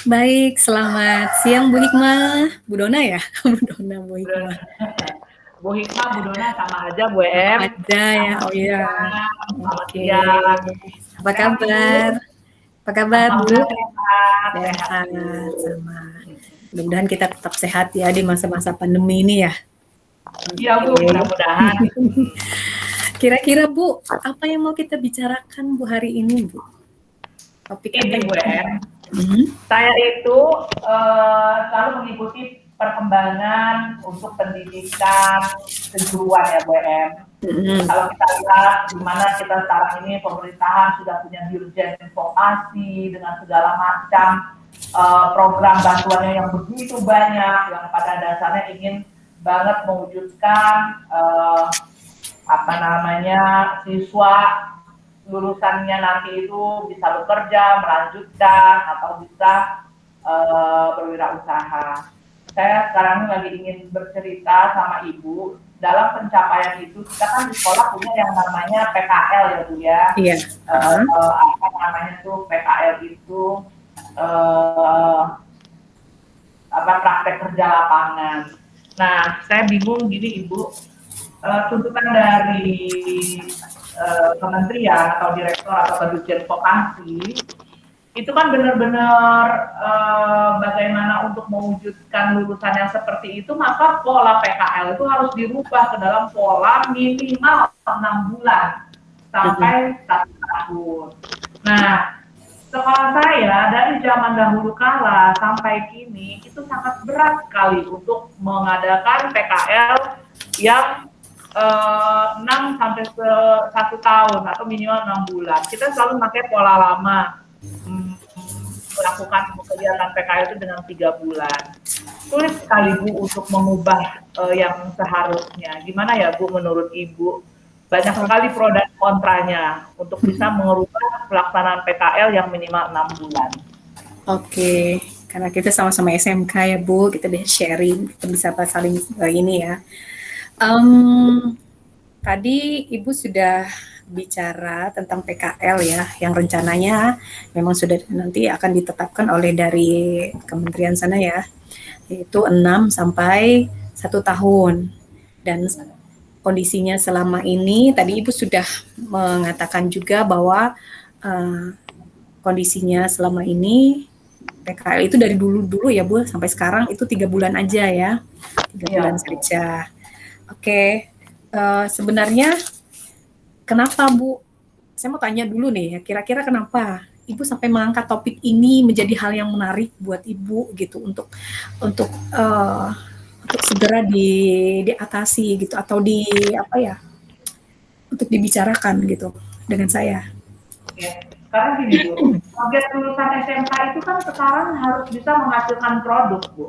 Baik, selamat siang Bu Hikmah. Bu Dona ya? Bu Dona, Bu Hikmah. Bu Hikmah, Bu Dona sama aja, Bu Sama Em. aja ya, Selamat oh iya. siang, selamat Oke. siang. Apa Sehat Ibu? kabar? Apa kabar Bu? Alhamdulillah sehat, sehat Sehat, Bu. sama. Mudah-mudahan kita tetap sehat ya di masa-masa pandemi ini ya. Iya Bu, Oke. mudah-mudahan. Kira-kira Bu, apa yang mau kita bicarakan Bu hari ini Bu? Topik apa Ini ya? Bu Em, Hmm? saya itu selalu mengikuti perkembangan untuk pendidikan kejuruan ya Bu Em. Hmm. Kalau kita lihat di mana kita sekarang ini pemerintahan sudah punya dirjen vokasi dengan segala macam program bantuannya yang begitu banyak yang pada dasarnya ingin banget mewujudkan apa namanya siswa lulusannya nanti itu bisa bekerja, melanjutkan atau bisa berwirausaha. Saya sekarang lagi ingin bercerita sama Ibu dalam pencapaian itu kita kan di sekolah punya yang namanya PKL ya Bu ya. Iya. Apa namanya tuh PKL itu apa praktek kerja lapangan. Nah, saya bingung gini Ibu, tuntutan dari kementerian atau direktur atau dirjen vokasi itu kan benar-benar bagaimana untuk mewujudkan lulusan yang seperti itu, maka pola PKL itu harus dirubah ke dalam pola minimal 6 bulan sampai 1 tahun. Nah, sekolah saya dari zaman dahulu kala sampai kini itu sangat berat sekali untuk mengadakan PKL yang 6 sampai 1 tahun atau minimal 6 bulan. Kita selalu pakai pola lama. Melakukan kegiatan PKL itu dengan 3 bulan. Sulit sekali Bu untuk mengubah yang seharusnya. Gimana ya Bu menurut Ibu? Banyak sekali pro dan kontranya untuk bisa mengubah pelaksanaan PKL yang minimal 6 bulan. Oke, karena kita sama-sama SMK ya Bu, kita bisa sharing, kita bisa saling ini ya. Tadi Ibu sudah bicara tentang PKL ya, yang rencananya memang sudah nanti akan ditetapkan oleh dari kementerian sana ya, yaitu 6 sampai 1 tahun. Dan kondisinya selama ini, tadi Ibu sudah mengatakan juga bahwa kondisinya selama ini PKL itu dari dulu ya Bu sampai sekarang itu 3 bulan aja ya, 3 bulan saja. Oke, sebenarnya kenapa Bu? Saya mau tanya dulu nih ya, kira-kira kenapa Ibu sampai mengangkat topik ini menjadi hal yang menarik buat Ibu gitu untuk untuk segera diatasi gitu atau di apa ya untuk dibicarakan gitu dengan saya. Ya, karena gini Bu, target lulusan SMK itu kan sekarang harus bisa menghasilkan produk Bu.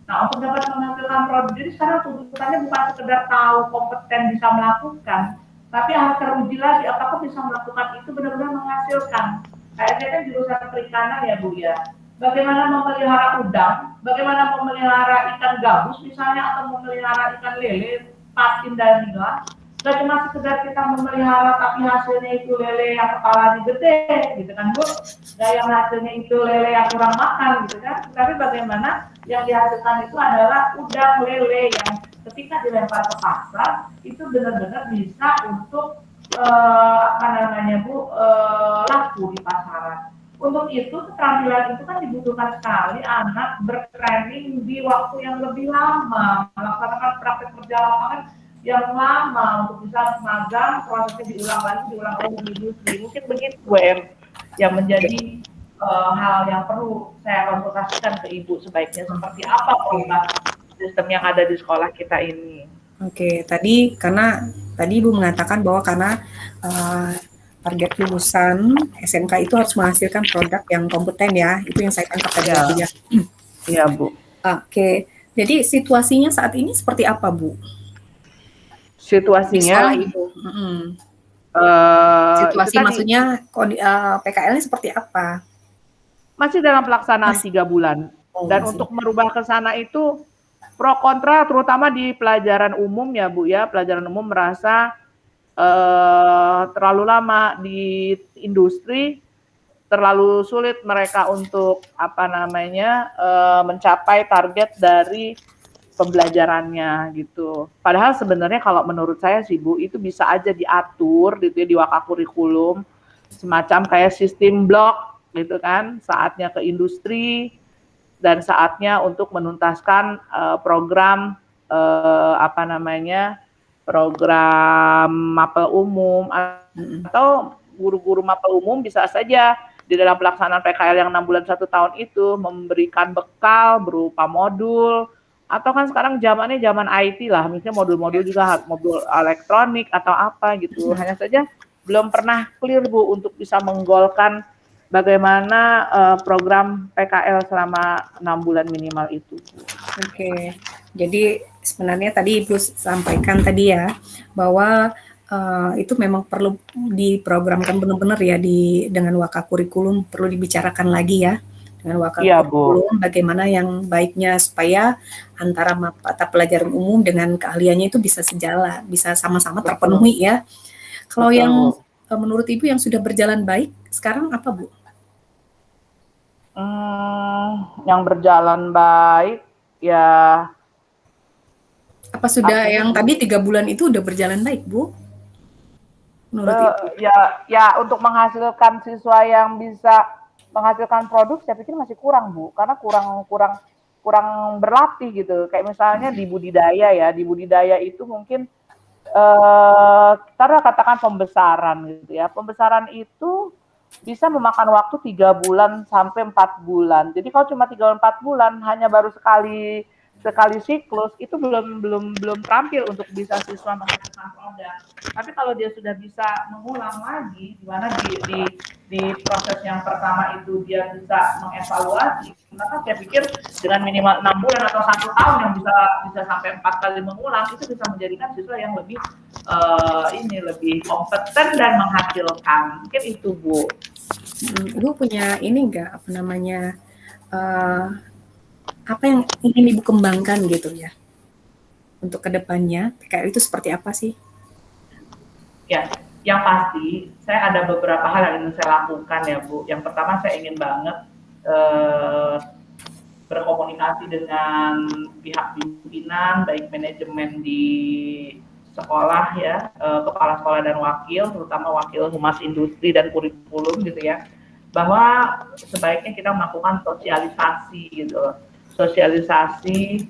Nah, untuk dapat menghasilkan produk, jadi sekarang tuntutannya bukan sekedar tahu kompeten bisa melakukan, tapi harus teruji lagi apakah bisa melakukan itu benar-benar menghasilkan. Kayak saya kan jurusan perikanan ya Bu ya. Bagaimana memelihara udang, bagaimana memelihara ikan gabus misalnya, atau memelihara ikan lele, patin dan nila. Gak cuma sekedar kita memelihara tapi hasilnya itu lele yang kepalanya gede gitu kan Bu, gak yang hasilnya itu lele yang kurang makan gitu kan, tapi bagaimana yang dihasilkan itu adalah udang lele yang ketika dilempar ke pasar itu benar-benar bisa untuk apa namanya Bu, laku di pasaran. Untuk itu keterampilan itu kan dibutuhkan sekali anak bertraining di waktu yang lebih lama, melaksanakan praktek kerja lapangan yang lama untuk bisa magang, prosesnya diulang lagi di industri. Mungkin begitu Bu Em yang menjadi hal yang perlu saya konsultasikan ke Ibu, sebaiknya seperti apa perubahan sistem yang ada di sekolah kita ini. Oke, tadi karena tadi Ibu mengatakan bahwa karena target lulusan SMK itu harus menghasilkan produk yang kompeten ya, itu yang saya tangkap tadi ya Bu ya. Iya Bu. Oke, jadi situasinya saat ini seperti apa Bu? Di sekolah Situasinya Ibu. itu Situasi tadi maksudnya PKL-nya seperti apa? masih dalam pelaksanaan Mas, 3 bulan. oh Dan masih. untuk merubah ke sana itu pro kontra terutama di pelajaran umum ya Bu ya. Pelajaran umum merasa terlalu lama di industri, terlalu sulit mereka untuk mencapai target dari pembelajarannya gitu. Padahal sebenarnya kalau menurut saya sih Bu, itu bisa aja diatur gitu ya di Wakakurikulum, semacam kayak sistem blok gitu kan, saatnya ke industri dan saatnya untuk menuntaskan program program mapel umum, atau guru-guru mapel umum bisa saja di dalam pelaksanaan PKL yang 6 bulan 1 tahun itu memberikan bekal berupa modul, atau kan sekarang zamannya zaman IT lah, misalnya modul-modul juga modul elektronik atau apa gitu. Hanya saja belum pernah clear Bu untuk bisa menggolkan bagaimana program PKL selama 6 bulan minimal itu. Oke, jadi sebenarnya tadi Ibu sampaikan tadi ya bahwa itu memang perlu diprogramkan benar-benar ya dengan Wakakurikulum, perlu dibicarakan lagi ya dengan Wakakurikulum, bagaimana yang baiknya supaya antara mata pelajaran umum dengan keahliannya itu bisa sejalan, bisa sama-sama terpenuhi ya. Kalau yang menurut Ibu yang sudah berjalan baik sekarang apa Bu? Yang berjalan baik ya. Apa sudah yang tadi 3 bulan itu udah berjalan baik Bu? Menurut Ibu? Ya untuk menghasilkan siswa yang bisa menghasilkan produk, saya pikir masih kurang Bu, karena kurang berlatih gitu. Kayak misalnya di budidaya itu mungkin kita katakan pembesaran gitu ya. Pembesaran itu bisa memakan waktu 3 bulan sampai 4 bulan. Jadi kalau cuma 3-4 bulan hanya baru sekali siklus itu belum terampil untuk bisa siswa menghasilkan produk. Tapi kalau dia sudah bisa mengulang lagi, di mana di proses yang pertama itu dia bisa mengevaluasi, maka saya pikir dengan minimal 6 bulan atau 1 tahun yang bisa sampai 4 kali mengulang, itu bisa menjadikan siswa yang lebih kompeten dan menghasilkan. Mungkin itu Bu. Ibu punya ini enggak apa yang ingin Ibu kembangkan gitu ya untuk kedepannya PKL itu seperti apa sih? Ya, yang pasti saya ada beberapa hal yang ingin saya lakukan ya Bu. Yang pertama saya ingin banget berkomunikasi dengan pihak pimpinan, baik manajemen di sekolah ya, kepala sekolah dan wakil, terutama wakil humas industri dan kurikulum gitu ya, bahwa sebaiknya kita melakukan sosialisasi gitu loh. Sosialisasi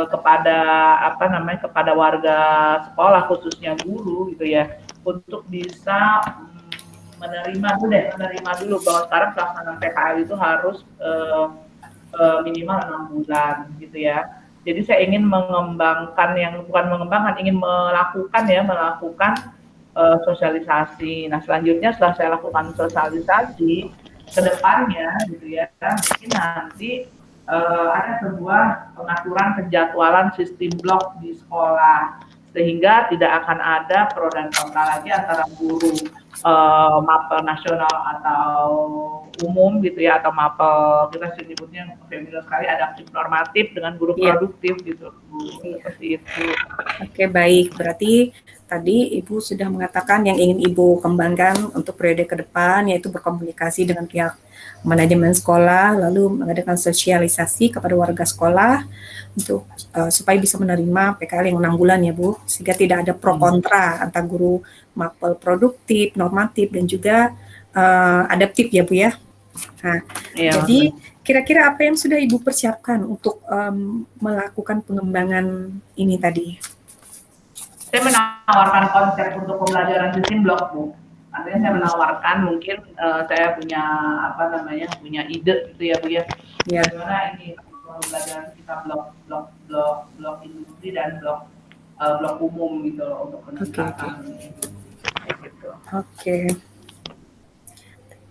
kepada kepada warga sekolah khususnya guru gitu ya, untuk bisa menerima dulu bahwa sekarang pelaksanaan PKL itu harus minimal 6 bulan gitu ya. Jadi saya ingin ingin melakukan sosialisasi. Nah selanjutnya setelah saya lakukan sosialisasi, kedepannya gitu ya, mungkin nanti ada sebuah pengaturan penjadwalan sistem blok di sekolah, sehingga tidak akan ada pro dan kontra lagi antara guru mapel nasional atau umum gitu ya, atau mapel kita sebutnya familiar sekali, adaptif normatif dengan guru produktif gitu. Seperti itu. Oke, baik. Berarti tadi Ibu sudah mengatakan yang ingin Ibu kembangkan untuk periode ke depan yaitu berkomunikasi dengan pihak manajemen sekolah, lalu mengadakan sosialisasi kepada warga sekolah untuk supaya bisa menerima PKL yang 6 bulan ya Bu, sehingga tidak ada pro kontra antara guru mapel produktif, normatif dan juga adaptif ya Bu ya. Nah, jadi kira-kira apa yang sudah Ibu persiapkan untuk melakukan pengembangan ini tadi? Saya menawarkan konsep untuk pembelajaran sistem blok Bu. Artinya saya menawarkan mungkin saya punya ide gitu ya Bu ya. Bagaimana ini pembelajaran kita blok industri dan blok umum gitu loh, untuk meningkatkan gitu. Oke.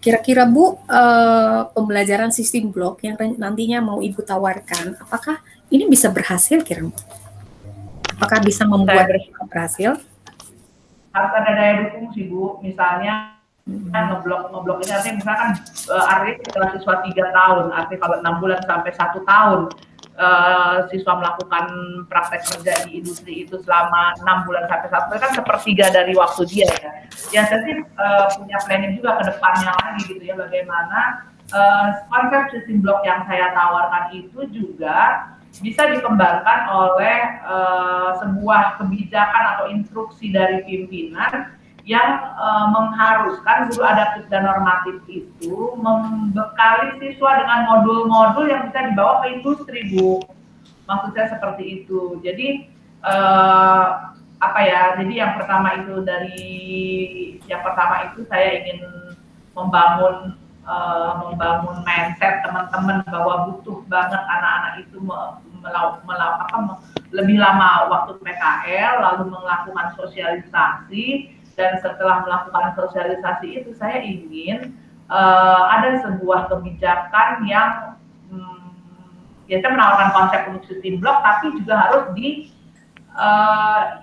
Kira-kira Bu, pembelajaran sistem blok yang nantinya mau Ibu tawarkan, apakah ini bisa berhasil kira-kira? Apakah bisa membuat berhasil? Harus ada daya dukung sih Bu, misalnya ngeblok ini artinya misalkan artinya setelah siswa 3 tahun, artinya kalau 6 bulan sampai 1 tahun siswa melakukan praktek kerja di industri itu selama 6 bulan sampai 1 tahun kan sepertiga dari waktu dia ya. Ya saya sih punya planning juga ke depannya lagi gitu ya, bagaimana konsep system block yang saya tawarkan itu juga bisa dikembangkan oleh sebuah kebijakan atau instruksi dari pimpinan yang mengharuskan guru adaptif dan normatif itu membekali siswa dengan modul-modul yang bisa dibawa ke industri, Bu. Maksud saya seperti itu. Jadi apa ya? Jadi yang pertama itu saya ingin membangun mindset teman-teman bahwa butuh banget anak-anak itu lebih lama waktu PKL, lalu melakukan sosialisasi. Dan setelah melakukan sosialisasi itu saya ingin ada sebuah kebijakan yang kita menawarkan konsep untuk system block, tapi juga harus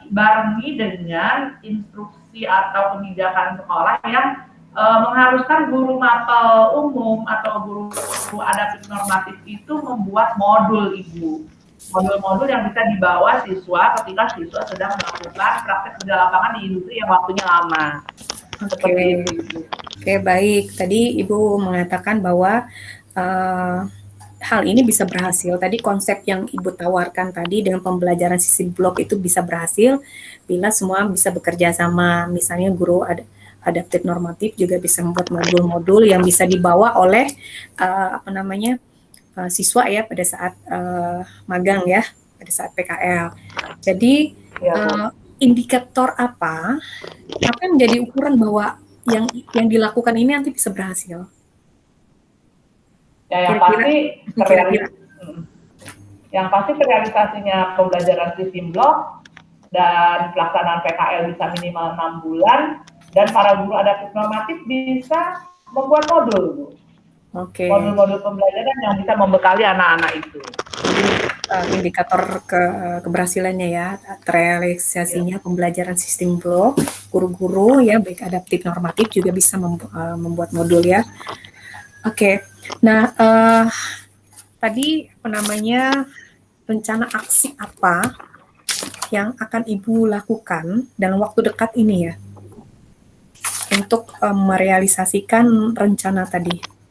dibarengi dengan instruksi atau kebijakan sekolah yang mengharuskan guru mapel umum atau guru adaptif normatif itu membuat modul, Ibu. Modul-modul yang bisa dibawa siswa ketika siswa sedang melakukan praktek kerja lapangan di industri yang waktunya lama. Oke, baik. Tadi Ibu mengatakan bahwa hal ini bisa berhasil. Tadi konsep yang Ibu tawarkan tadi dengan pembelajaran sistem blok itu bisa berhasil bila semua bisa bekerja sama. Misalnya guru adaptif normatif juga bisa membuat modul-modul yang bisa dibawa oleh siswa ya pada saat magang ya, pada saat PKL. Jadi indikator apa yang menjadi ukuran bahwa yang dilakukan ini nanti bisa berhasil? Ya, yang pasti realisasinya pembelajaran sistem blok dan pelaksanaan PKL bisa minimal 6 bulan dan para guru adaptif normatif bisa membuat modul, Bu. Modul-modul pembelajaran yang bisa membekali anak-anak itu. Indikator keberhasilannya ya, terrealisasinya pembelajaran sistem blok, guru-guru ya baik adaptif normatif juga bisa membuat modul ya. Nah tadi rencana aksi apa yang akan Ibu lakukan dalam waktu dekat ini ya untuk merealisasikan rencana tadi?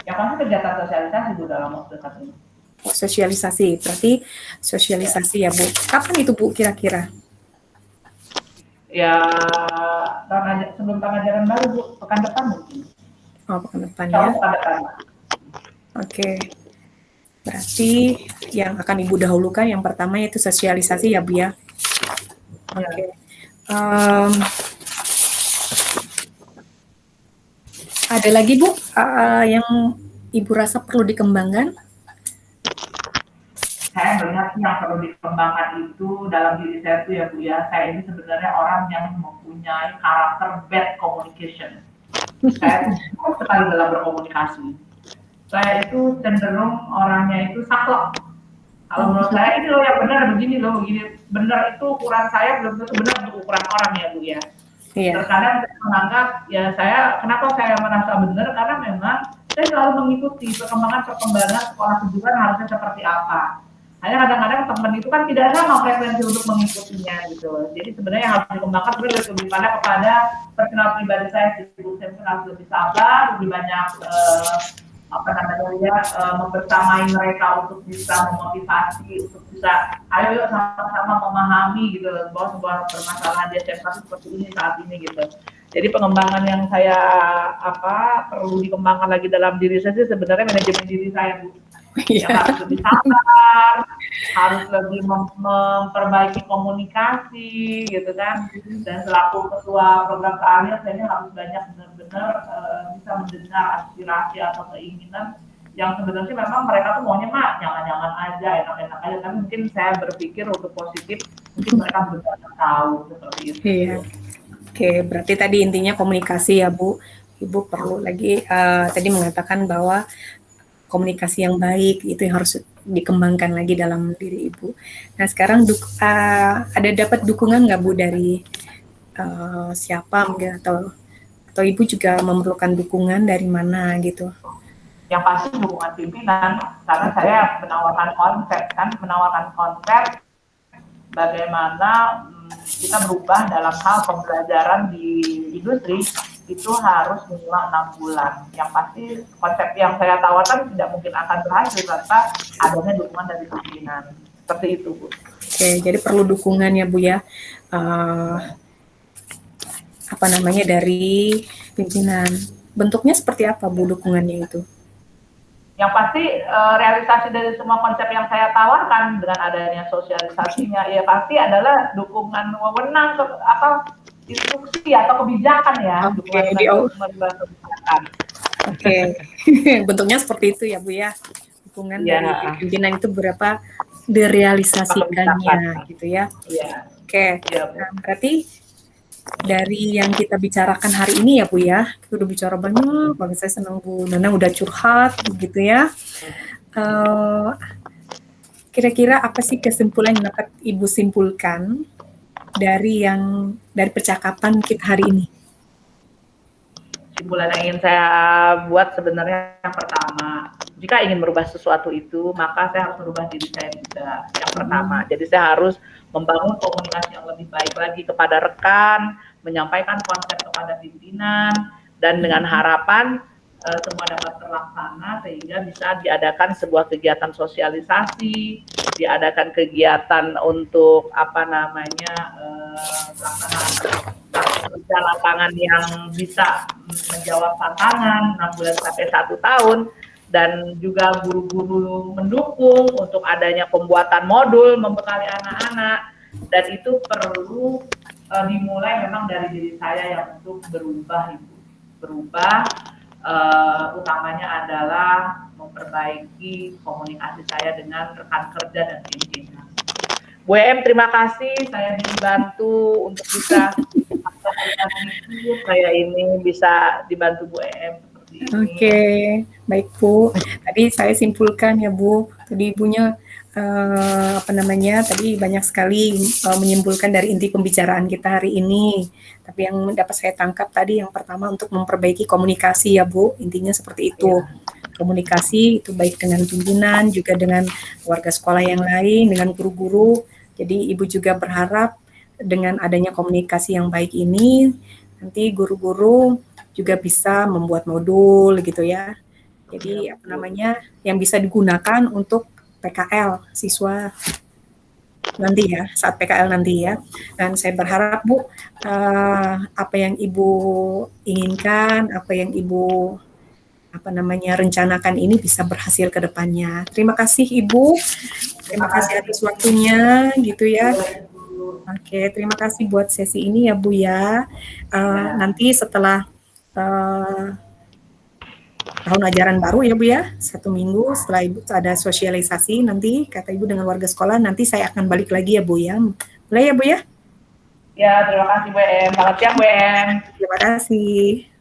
Yang pasti kegiatan sosialisasi, Bu, dalam waktu dekat ini. Sosialisasi, berarti sosialisasi ya Bu. Kapan itu Bu kira-kira? Ya, sebelum pengajaran baru, Bu, pekan depan mungkin. Pekan depan ya. Pekan depan. Berarti yang akan Ibu dahulukan yang pertama yaitu sosialisasi ya Bu ya. Ada lagi Bu yang Ibu rasa perlu dikembangkan? Saya melihat yang perlu dikembangkan itu dalam diri saya itu ya Bu ya, saya ini sebenarnya orang yang mempunyai karakter bad communication. Saya itu buruk sekali dalam berkomunikasi. Saya itu cenderung orangnya itu saklek. Kalau menurut saya ini loh yang benar begini loh, begini. Benar itu ukuran saya belum tentu benar untuk ukuran orang ya Bu ya. Terkadang saya menganggap ya kenapa saya merasa benar karena memang saya selalu mengikuti perkembangan sekolah tujuan harusnya seperti apa. Hanya kadang-kadang teman itu kan tidak sama frekuensi untuk mengikutinya gitu. Jadi sebenarnya yang harus dikembangkan sebenarnya lebih banyak kepada personal pribadi saya harus lebih sabar, lebih banyak membersamai mereka untuk bisa memotivasi, untuk bisa ayo yuk sama-sama memahami gitu loh, bahwa sebuah permasalahan di SMK seperti ini saat ini gitu. Jadi pengembangan yang saya perlu dikembangkan lagi dalam diri saya sih sebenarnya manajemen diri saya, Bu. Yang harus lebih sabar, harus lebih memperbaiki komunikasi gitu kan. Dan selaku ketua program keahlian saya harus banyak benar-benar bisa mendengar aspirasi atau keinginan yang sebenarnya memang mereka tuh maunya jangan-jangan aja, enak-enak aja, tapi mungkin saya berpikir untuk positif, mungkin mereka benar tahu seperti itu. Iya. Berarti tadi intinya komunikasi ya Bu. Ibu perlu lagi tadi mengatakan bahwa komunikasi yang baik itu yang harus dikembangkan lagi dalam diri Ibu. Nah sekarang ada dapat dukungan nggak Bu dari siapa mungkin atau Ibu juga memerlukan dukungan dari mana gitu yang pasti hubungan pimpinan, karena saya menawarkan konsep bagaimana kita berubah dalam hal pembelajaran di industri itu harus minimal 6 bulan. Yang pasti konsep yang saya tawarkan tidak mungkin akan berhasil tanpa adanya dukungan dari pimpinan. Seperti itu, Bu. Oke, jadi perlu dukungan ya, Bu ya. Dari pimpinan. Bentuknya seperti apa, Bu, dukungannya itu? Yang pasti realisasi dari semua konsep yang saya tawarkan dengan adanya sosialisasinya, ya pasti adalah dukungan wewenang instruksi atau kebijakan ya, dukungan kebijakan. Oke, bentuknya seperti itu ya, Bu ya. Dukungan dari pimpinan itu berapa direalisasikannya gitu ya. Oke, nah, berarti dari yang kita bicarakan hari ini ya, Bu ya, kita udah bicara banyak banget. Saya senang Bu Nanang udah curhat begitu ya. Kira-kira apa sih kesimpulan yang dapat Ibu simpulkan dari percakapan kita hari ini? Kesimpulan yang ingin saya buat sebenarnya yang pertama, jika ingin merubah sesuatu itu, maka saya harus merubah diri saya juga. Yang pertama, jadi saya harus membangun komunikasi yang lebih baik lagi kepada rekan, menyampaikan konsep kepada pimpinan, dan dengan harapan semua dapat terlaksana sehingga bisa diadakan sebuah kegiatan sosialisasi, diadakan kegiatan untuk kerja lapangan yang bisa menjawab tantangan 6 bulan sampai 1 tahun, dan juga guru-guru mendukung untuk adanya pembuatan modul membekali anak-anak, dan itu perlu dimulai memang dari diri saya yang untuk berubah, Ibu. Berubah utamanya adalah memperbaiki komunikasi saya dengan rekan kerja dan pimpinan. Bu EM, terima kasih saya dibantu untuk bisa saya ini bisa dibantu Bu EM. Oke, baik Bu. Tadi saya simpulkan ya Bu, tadi Ibunya tadi banyak sekali menyimpulkan dari inti pembicaraan kita hari ini. Tapi yang dapat saya tangkap tadi yang pertama untuk memperbaiki komunikasi ya Bu, intinya seperti itu. Komunikasi itu baik dengan pimpinan, juga dengan warga sekolah yang lain, dengan guru-guru. Jadi Ibu juga berharap dengan adanya komunikasi yang baik ini, nanti guru-guru juga bisa membuat modul gitu ya. Jadi yang bisa digunakan untuk PKL siswa nanti ya, saat PKL nanti ya. Dan saya berharap Bu, apa yang Ibu inginkan, apa yang Ibu rencanakan ini bisa berhasil ke depannya. Terima kasih Ibu. Terima kasih atas waktunya gitu ya. Oke, terima kasih buat sesi ini ya Bu ya. Nanti setelah tahun ajaran baru ya Bu ya, 1 minggu setelah Ibu ada sosialisasi, nanti kata Ibu dengan warga sekolah, nanti saya akan balik lagi ya Bu ya. Boleh ya Bu ya? Ya, terima kasih Bu EM. Selamat siang Bu EM. Terima kasih.